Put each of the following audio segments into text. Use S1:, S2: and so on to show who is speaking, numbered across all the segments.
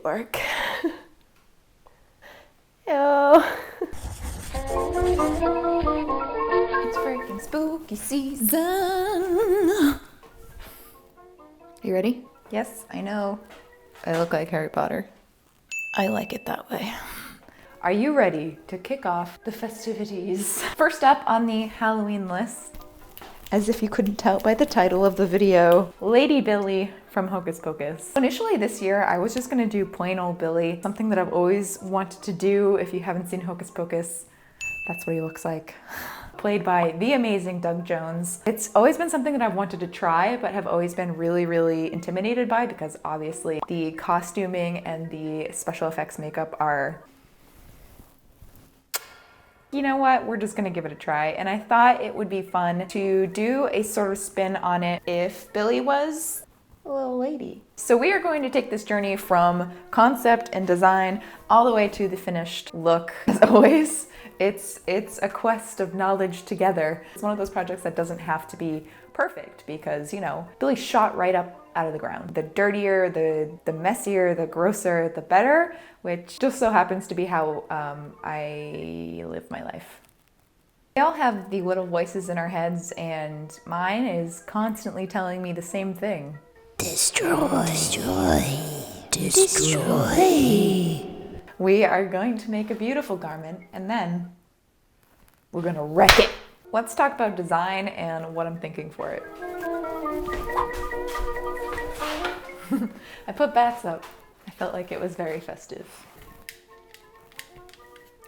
S1: work. Ew. It's freaking spooky season. You ready? Yes, I know. I look like Harry Potter. I like it that way. Are you ready to kick off the festivities? First up on the Halloween list, as if you couldn't tell by the title of the video, Lady Billy from Hocus Pocus. Initially this year, I was just gonna do plain old Billy, something that I've always wanted to do. If you haven't seen Hocus Pocus, that's what he looks like. Played by the amazing Doug Jones. It's always been something that I've wanted to try, but have always been really, really intimidated by, because obviously the costuming and the special effects makeup are, you know what, we're just gonna give it a try. And I thought it would be fun to do a sort of spin on it if Billy was a little lady. So we are going to take this journey from concept and design all the way to the finished look. As always, it's a quest of knowledge together. It's one of those projects that doesn't have to be perfect because, you know, Billy shot right up out of the ground. The dirtier, the messier, the grosser, the better, which just so happens to be how I live my life. We all have the little voices in our heads, and mine is constantly telling me the same thing. Destroy, destroy, destroy. We are going to make a beautiful garment, and then we're gonna wreck it. Let's talk about design and what I'm thinking for it. I put bats up. I felt like it was very festive.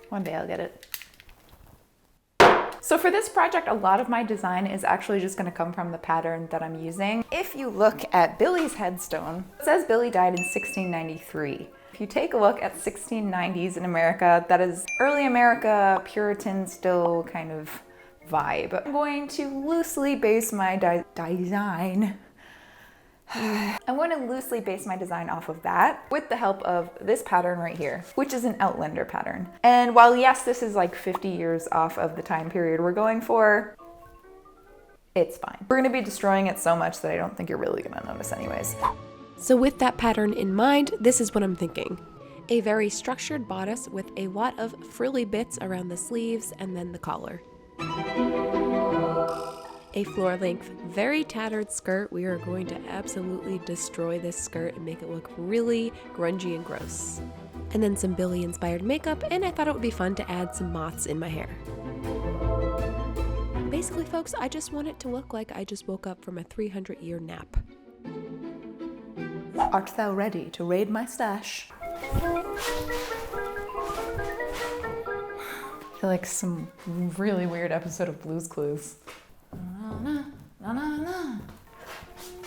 S1: One day I'll get it. So for this project, a lot of my design is actually just gonna come from the pattern that I'm using. If you look at Billy's headstone, it says Billy died in 1693. If you take a look at 1690s in America, that is early America, Puritan still kind of vibe. I'm going to loosely base my design. I'm going to loosely base my design off of that with the help of this pattern right here, which is an Outlander pattern. And while yes, this is like 50 years off of the time period we're going for, it's fine. We're going to be destroying it so much that I don't think you're really going to notice anyways.
S2: So with that pattern in mind, this is what I'm thinking. A very structured bodice with a lot of frilly bits around the sleeves and then the collar. A floor-length, very tattered skirt. We are going to absolutely destroy this skirt and make it look really grungy and gross. And then some Billy-inspired makeup, and I thought it would be fun to add some moths in my hair. Basically, folks, I just want it to look like I just woke up from a 300-year nap.
S1: Art thou ready to raid my stash? I feel like some really weird episode of Blue's Clues. Na, na, na, na.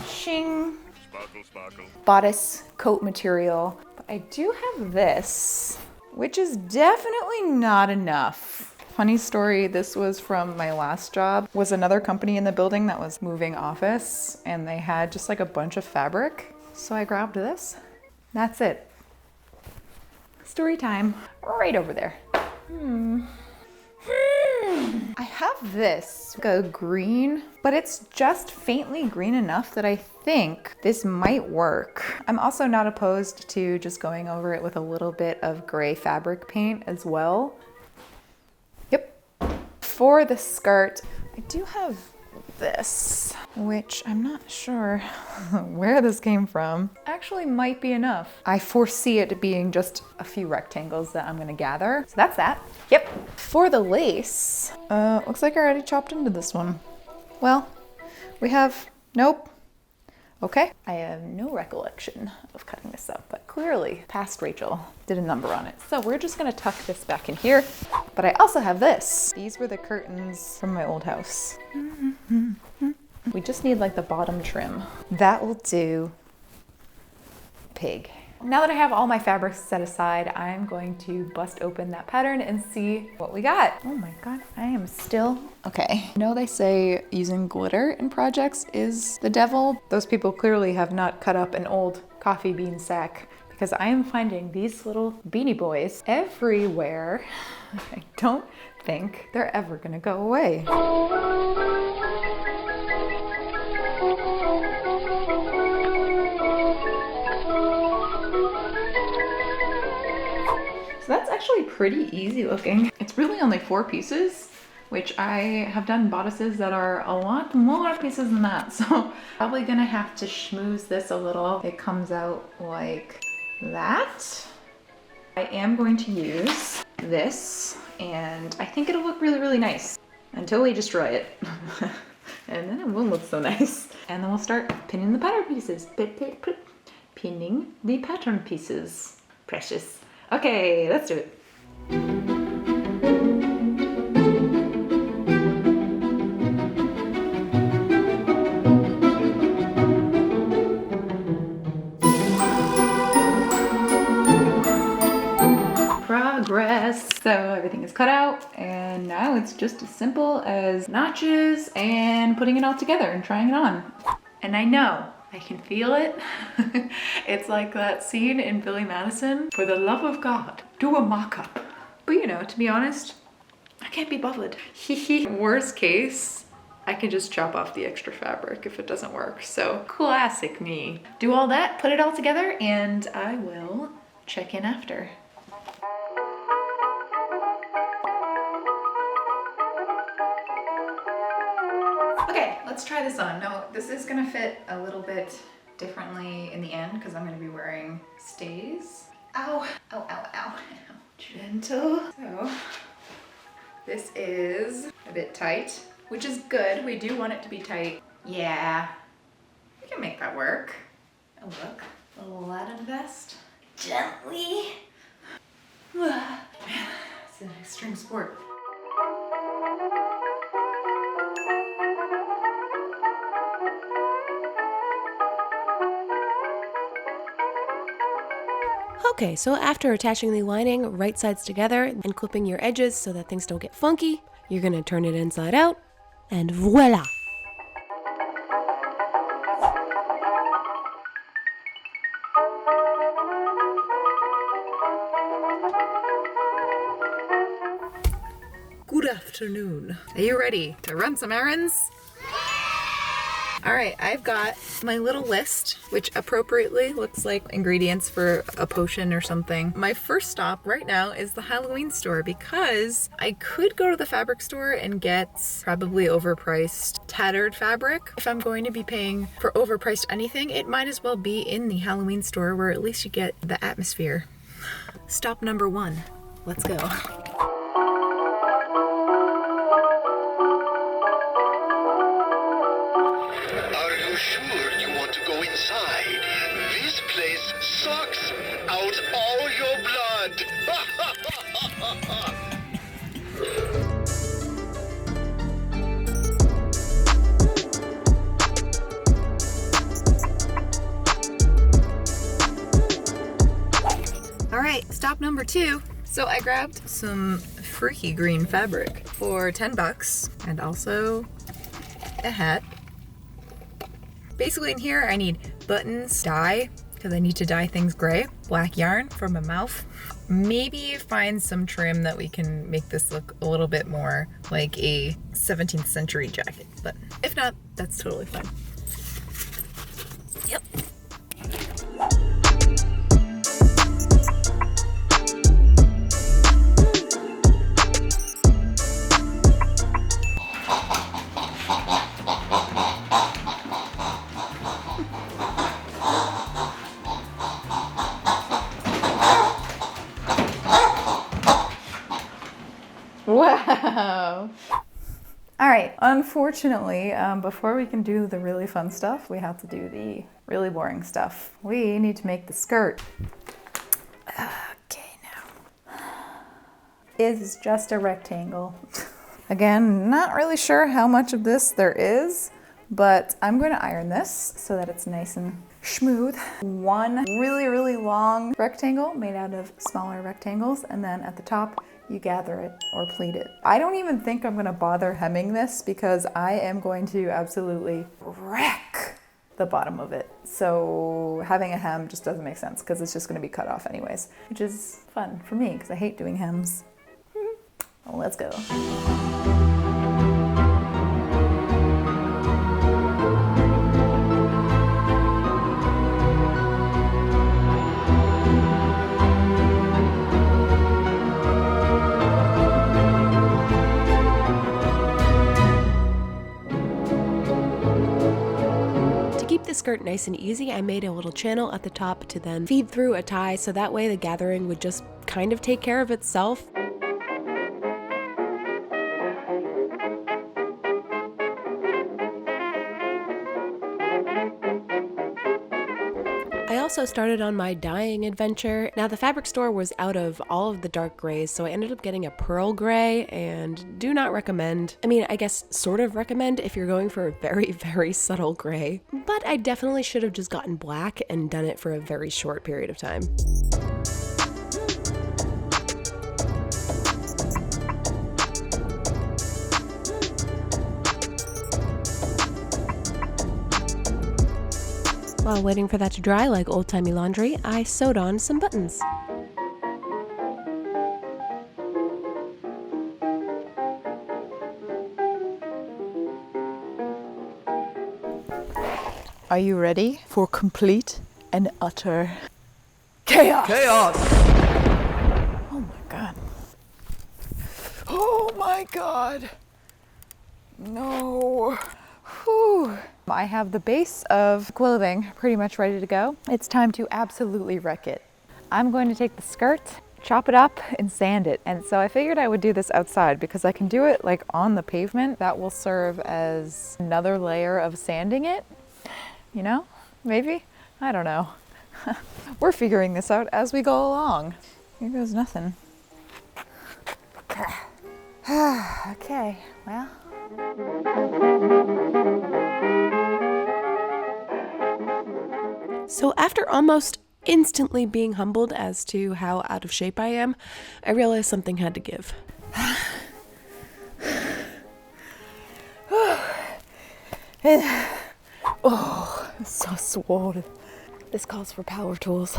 S1: Shing.
S3: Sparkle, sparkle.
S1: Bodice coat material. But I do have this, which is definitely not enough. Funny story, this was from my last job. Was another company in the building that was moving office, and they had just like a bunch of fabric. So I grabbed this. That's it. Story time. Right over there. I have this, like a green, but it's just faintly green enough that I think this might work. I'm also not opposed to just going over it with a little bit of gray fabric paint as well. Yep. For the skirt, I do have this, which I'm not sure where this came from. Actually might be enough. I foresee it being just a few rectangles that I'm gonna gather. So that's that. Yep. For the lace, looks like I already chopped into this one. Well, we have, nope. Okay. I have no recollection of cutting this up, but clearly past Rachel did a number on it. So we're just gonna tuck this back in here. But I also have this. These were the curtains from my old house. We just need like the bottom trim. That will do. Pig. Now that I have all my fabrics set aside, I'm going to bust open that pattern and see what we got. Oh my God, I am still, okay. You know they say using glitter in projects is the devil? Those people clearly have not cut up an old coffee bean sack, because I am finding these little beanie boys everywhere. I don't think they're ever gonna go away. actually pretty easy looking. It's really only 4 pieces, which I have done bodices that are a lot more pieces than that. So probably gonna have to schmooze this a little. It comes out like that. I am going to use this, and I think it'll look really, really nice until we destroy it. And then it won't look so nice. And then we'll start pinning the pattern pieces. Pinning the pattern pieces. Precious. Okay, let's do it. Progress. So everything is cut out, and now it's just as simple as notches and putting it all together and trying it on. And I know, I can feel it. It's like that scene in Billy Madison, for the love of God, do a mock-up. But you know, to be honest, I can't be bothered. Worst case, I can just chop off the extra fabric if it doesn't work. So classic me. Do all that, put it all together, and I will check in after. Okay, let's try this on. Now, this is gonna fit a little bit differently in the end because I'm gonna be wearing stays. Ow, ow, ow, ow. Gentle. So, this is a bit tight, which is good. We do want it to be tight. Yeah, we can make that work. Oh, look, a little Aladdin vest. Gently. Man, it's an extreme sport.
S2: Okay, so after attaching the lining right sides together and clipping your edges so that things don't get funky, you're gonna turn it inside out, and voila!
S1: Good afternoon. Are you ready to run some errands? All right, I've got my little list, which appropriately looks like ingredients for a potion or something. My first stop right now is the Halloween store because I could go to the fabric store and get probably overpriced tattered fabric. If I'm going to be paying for overpriced anything, it might as well be in the Halloween store where at least you get the atmosphere. Stop number 1. Let's go.
S3: Sure you want to go inside. This place sucks out all your blood.
S1: All right, stop number 2. So I grabbed some freaky green fabric for $10 and also a hat. Basically in here I need buttons, dye, because I need to dye things gray, black yarn for my mouth. Maybe find some trim that we can make this look a little bit more like a 17th century jacket. But if not, that's totally fine. Yep. Wow. All right, unfortunately, before we can do the really fun stuff, we have to do the really boring stuff. We need to make the skirt. Okay, now. It's just a rectangle. Again, not really sure how much of this there is, but I'm going to iron this so that it's nice and smooth. One really, really long rectangle made out of smaller rectangles, and then at the top, you gather it or pleat it. I don't even think I'm gonna bother hemming this because I am going to absolutely wreck the bottom of it. So having a hem just doesn't make sense because it's just gonna be cut off anyways, which is fun for me because I hate doing hems. Well, let's go.
S2: this skirt nice and easy, I made a little channel at the top to then feed through a tie, so that way the gathering would just kind of take care of itself. I also started on my dyeing adventure. Now the fabric store was out of all of the dark grays, so I ended up getting a pearl gray, and do not recommend. I mean, I guess sort of recommend if you're going for a very, very subtle gray, but I definitely should have just gotten black and done it for a very short period of time. While waiting for that to dry like old-timey laundry, I sewed on some buttons.
S1: Are you ready for complete and utter chaos?
S4: Chaos!
S1: Oh my god. Oh my god. No. Whew. I have the base of clothing pretty much ready to go. It's time to absolutely wreck it. I'm going to take the skirt, chop it up, and sand it. And so I figured I would do this outside because I can do it like on the pavement. That will serve as another layer of sanding it. You know, maybe? I don't know. We're figuring this out as we go along. Here goes nothing. Okay, well.
S2: So after almost instantly being humbled as to how out of shape I am, I realized something had to give.
S1: Oh, it's so swollen. This calls for power tools.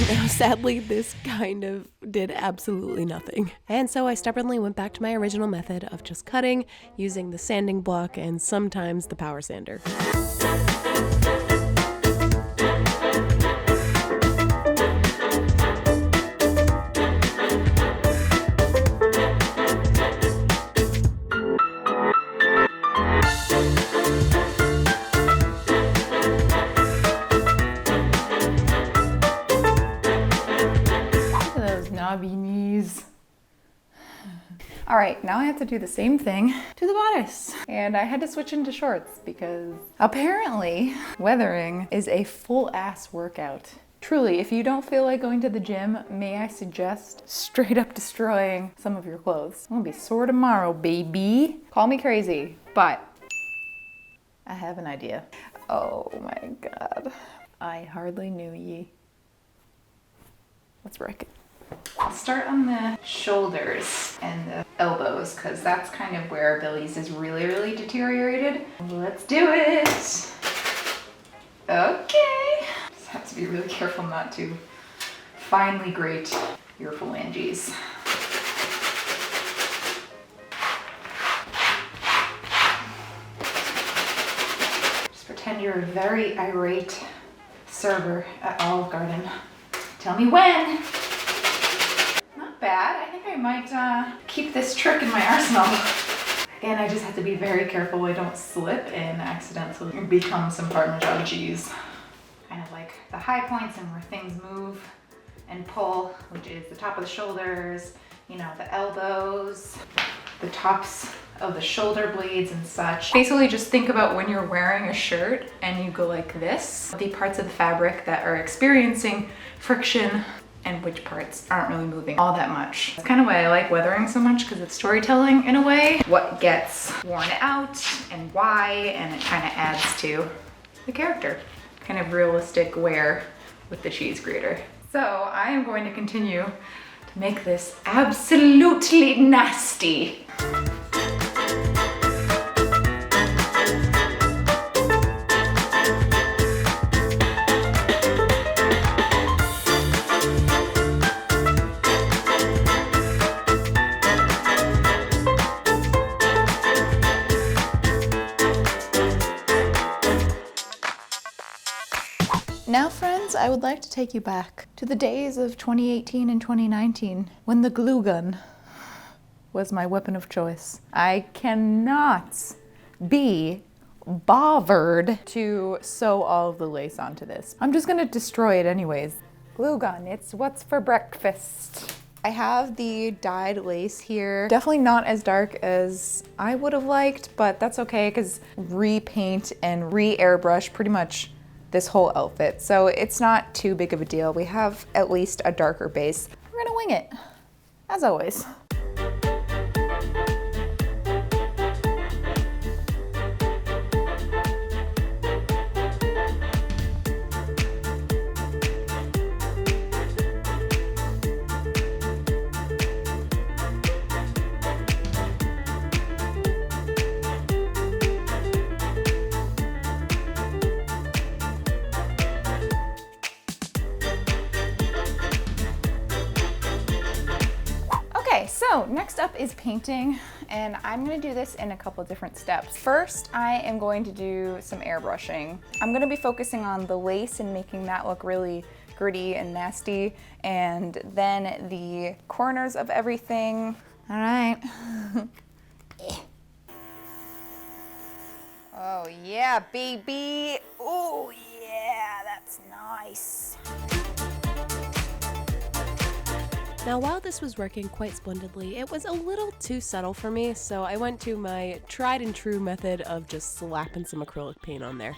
S2: Now, sadly, this kind of did absolutely nothing. And so I stubbornly went back to my original method of just cutting, using the sanding block, and sometimes the power sander.
S1: Knobby knees. All right, now I have to do the same thing to the bodice. And I had to switch into shorts because apparently weathering is a full ass workout. Truly, if you don't feel like going to the gym, may I suggest straight up destroying some of your clothes. I'm gonna be sore tomorrow, baby. Call me crazy, but I have an idea. Oh my God. I hardly knew ye. Let's wreck it. I'll start on the shoulders and the elbows because that's kind of where Billy's is really, really deteriorated. Let's do it. Okay. Just have to be really careful not to finely grate your phalanges. Just pretend you're a very irate server at Olive Garden. Tell me when. Bad. I think I might keep this trick in my arsenal. Again, I just have to be very careful I don't slip and accidentally become some Parmesan cheese. Kind of like the high points and where things move and pull, which is the top of the shoulders, you know, the elbows, the tops of the shoulder blades and such. Basically just think about when you're wearing a shirt and you go like this, the parts of the fabric that are experiencing friction and which parts aren't really moving all that much. That's kind of why I like weathering so much, because it's storytelling in a way. What gets worn out and why, and it kind of adds to the character. Kind of realistic wear with the cheese grater. So I am going to continue to make this absolutely nasty. Now, friends, I would like to take you back to the days of 2018 and 2019 when the glue gun was my weapon of choice. I cannot be bothered to sew all of the lace onto this. I'm just gonna destroy it anyways. Glue gun, it's what's for breakfast. I have the dyed lace here. Definitely not as dark as I would have liked, but that's okay because repaint and re-airbrush pretty much this whole outfit. So it's not too big of a deal. We have at least a darker base. We're gonna wing it, as always. So next up is painting, and I'm gonna do this in a couple different steps. First, I am going to do some airbrushing. I'm gonna be focusing on the lace and making that look really gritty and nasty, and then the corners of everything. All right. Oh yeah, baby. Oh yeah, that's nice.
S2: Now, while this was working quite splendidly, it was a little too subtle for me, so I went to my tried and true method of just slapping some acrylic paint on there.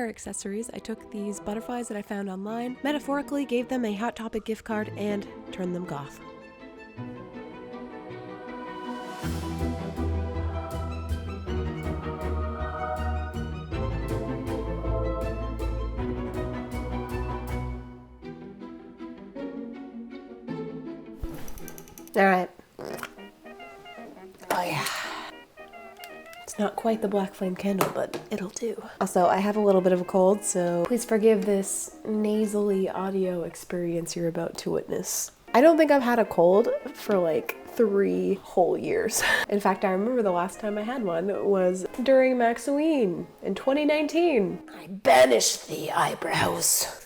S2: Accessories, I took these butterflies that I found online, metaphorically gave them a Hot Topic gift card, and turned them goth. All right. Oh yeah. Not quite the black flame candle, but it'll do. Also, I have a little bit of a cold, so please forgive this nasally audio experience you're about to witness. I don't think I've had a cold for like 3 whole years. In fact, I remember the last time I had one was during Maksy in 2019. I banished the eyebrows.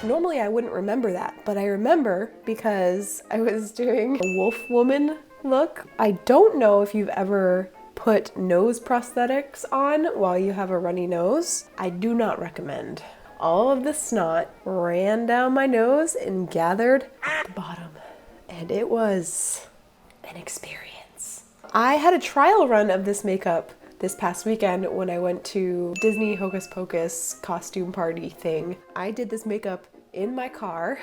S2: Normally I wouldn't remember that, but I remember because I was doing a wolf woman look. I don't know if you've ever put nose prosthetics on while you have a runny nose. I do not recommend. All of the snot ran down my nose and gathered at the bottom, and it was an experience. I had a trial run of this makeup this past weekend when I went to Disney Hocus Pocus costume party thing. I did this makeup in my car.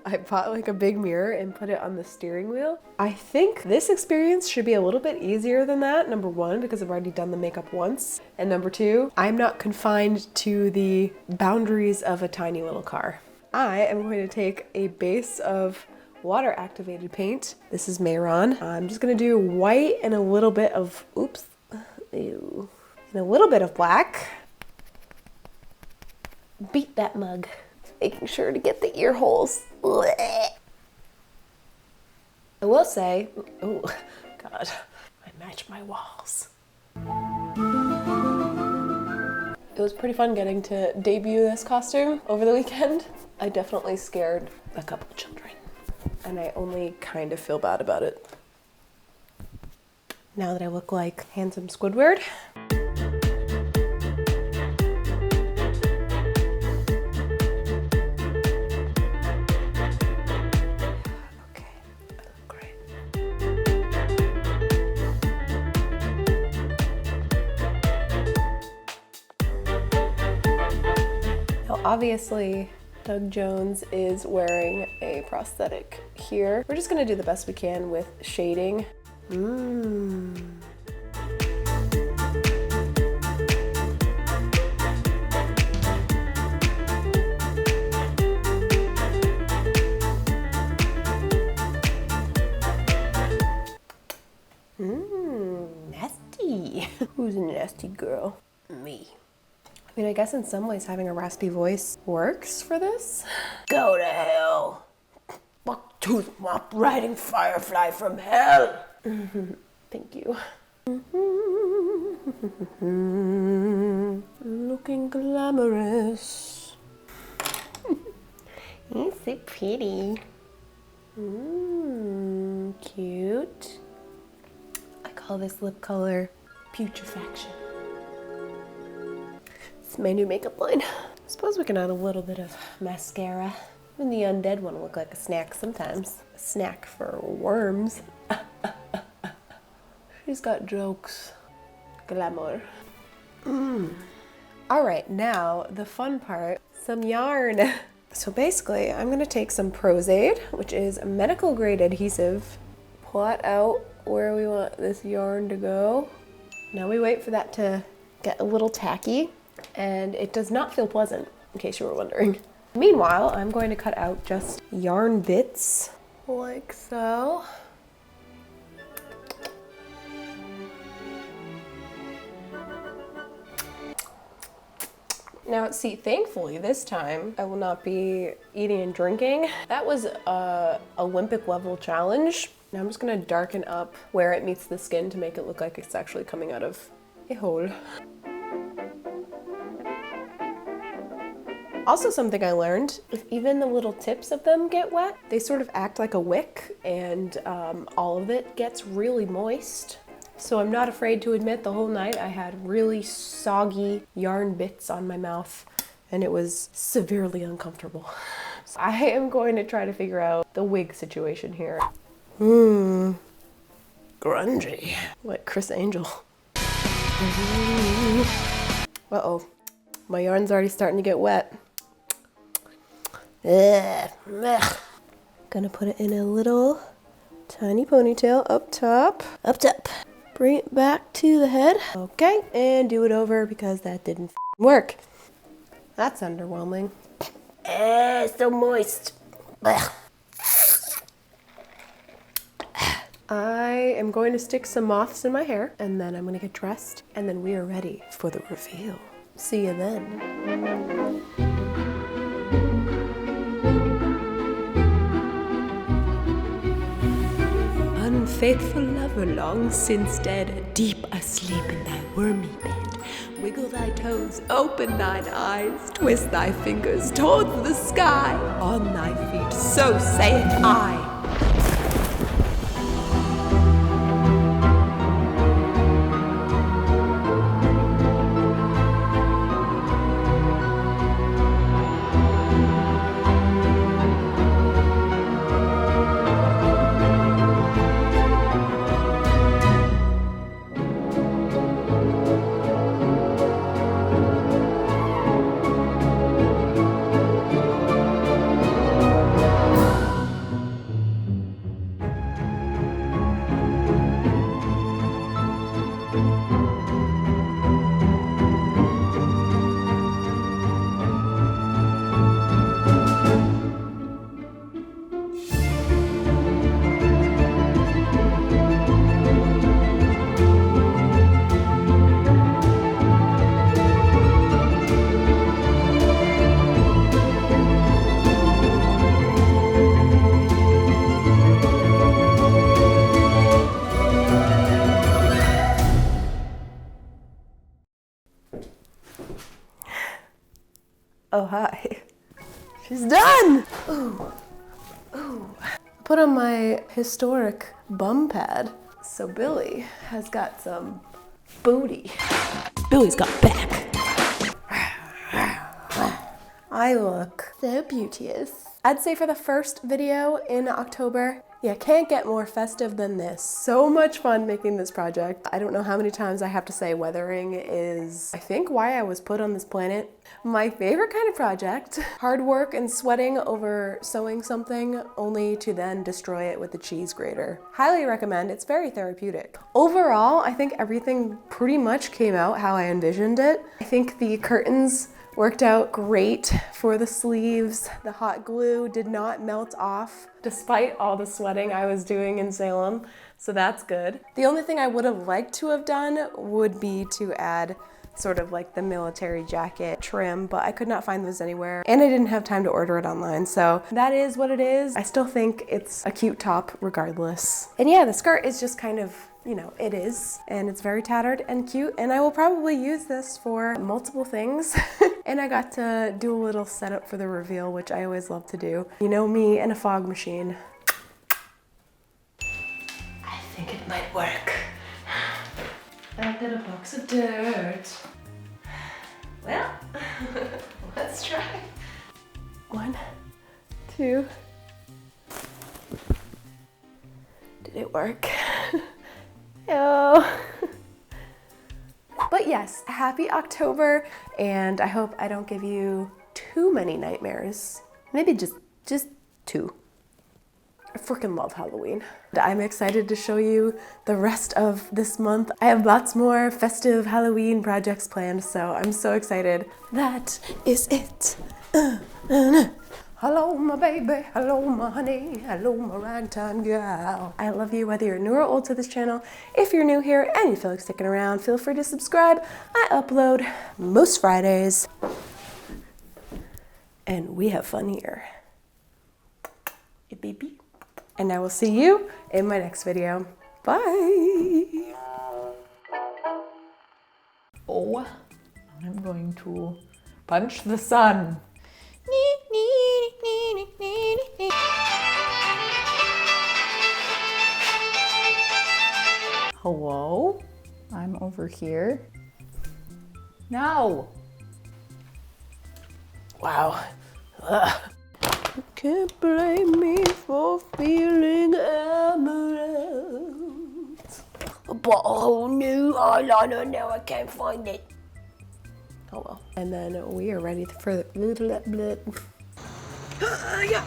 S2: I bought like a big mirror and put it on the steering wheel. I think this experience should be a little bit easier than that. Number 1, because I've already done the makeup once. And number 2, I'm not confined to the boundaries of a tiny little car. I am going to take a base of water activated paint. This is Mayron. I'm just gonna do white and a little bit of, oops, ew, and a little bit of black. Beat that mug. Making sure to get the ear holes. I will say, oh God, I match my walls. It was pretty fun getting to debut this costume over the weekend. I definitely scared a couple children, and I only kind of feel bad about it. Now that I look like handsome Squidward. Obviously, Doug Jones is wearing a prosthetic here. We're just gonna do the best we can with shading. Who's a nasty girl? Me. I mean, I guess in some ways having a raspy voice works for this. Go to hell. Buck tooth mop riding firefly from hell. Thank you. Looking glamorous. You're so pretty. Cute. I call this lip color putrefaction. It's my new makeup line. I suppose we can add a little bit of mascara. Even the undead one look like a snack sometimes. A snack for worms. She's got jokes. Glamour. All right, now the fun part, some yarn. So basically, I'm gonna take some Prozaid, which is a medical grade adhesive, plot out where we want this yarn to go. Now we wait for that to get a little tacky, and it does not feel pleasant, in case you were wondering. Meanwhile, I'm going to cut out just yarn bits, like so. Now, see, thankfully this time I will not be eating and drinking. That was a Olympic level challenge. Now I'm just gonna darken up where it meets the skin to make it look like it's actually coming out of a hole. Also, something I learned, if even the little tips of them get wet, they sort of act like a wick, and all of it gets really moist. So I'm not afraid to admit the whole night I had really soggy yarn bits on my mouth, and it was severely uncomfortable. So I am going to try to figure out the wig situation here. Grungy. Like Chris Angel. Uh-oh. My yarn's already starting to get wet. Ugh. Gonna put it in a little tiny ponytail up top. Up top. Bring it back to the head. Okay, and do it over because that didn't work. That's underwhelming. So moist. Ugh. I am going to stick some moths in my hair, and then I'm gonna get dressed, and then we are ready for the reveal. See you then. Unfaithful lover, long since dead, deep asleep in thy wormy bed. Wiggle thy toes, open thine eyes, twist thy fingers towards the sky. On thy feet, so saith I. Oh, hi. She's done! Ooh. Ooh. Put on my historic bum pad. So Billy has got some booty. Billy's got back. I look so beauteous. I'd say for the first video in October, yeah, can't get more festive than this. So much fun making this project. I don't know how many times I have to say weathering is, I think, why I was put on this planet. My favorite kind of project. Hard work and sweating over sewing something only to then destroy it with the cheese grater. Highly recommend, it's very therapeutic. Overall, I think everything pretty much came out how I envisioned it. I think the curtains
S4: Worked out great for the sleeves. The hot glue did not melt off despite all the sweating I was doing in Salem, so that's good. The only thing I would have liked to have done would be to add sort of like the military jacket trim, but I could not find those anywhere and I didn't have time to order it online, so that is what it is. I still think it's a cute top regardless. And yeah, the skirt is just kind of, you know, it is, and it's very tattered and cute, and I will probably use this for multiple things. And I got to do a little setup for the reveal, which I always love to do. You know me and a fog machine. I think it might work. I've got a box of dirt. Well, let's try. 1, 2. Did it work? Oh. But yes, happy October, and I hope I don't give you too many nightmares. Maybe just 2. I freaking love Halloween. I'm excited to show you the rest of this month. I have lots more festive Halloween projects planned, so I'm so excited. That is it. Hello, my baby. Hello, my honey. Hello, my ragtime gal. I love you whether you're new or old to this channel. If you're new here and you feel like sticking around, feel free to subscribe. I upload most Fridays. And we have fun here. Hey, baby. And I will see you in my next video. Bye.
S1: Oh, I'm going to punch the sun. Hello? I'm over here. No.
S4: Wow. Ugh. You can't blame me for feeling amorous. But oh no, eyeliner, now I can't find it. Oh well. And then we are ready for the yeah.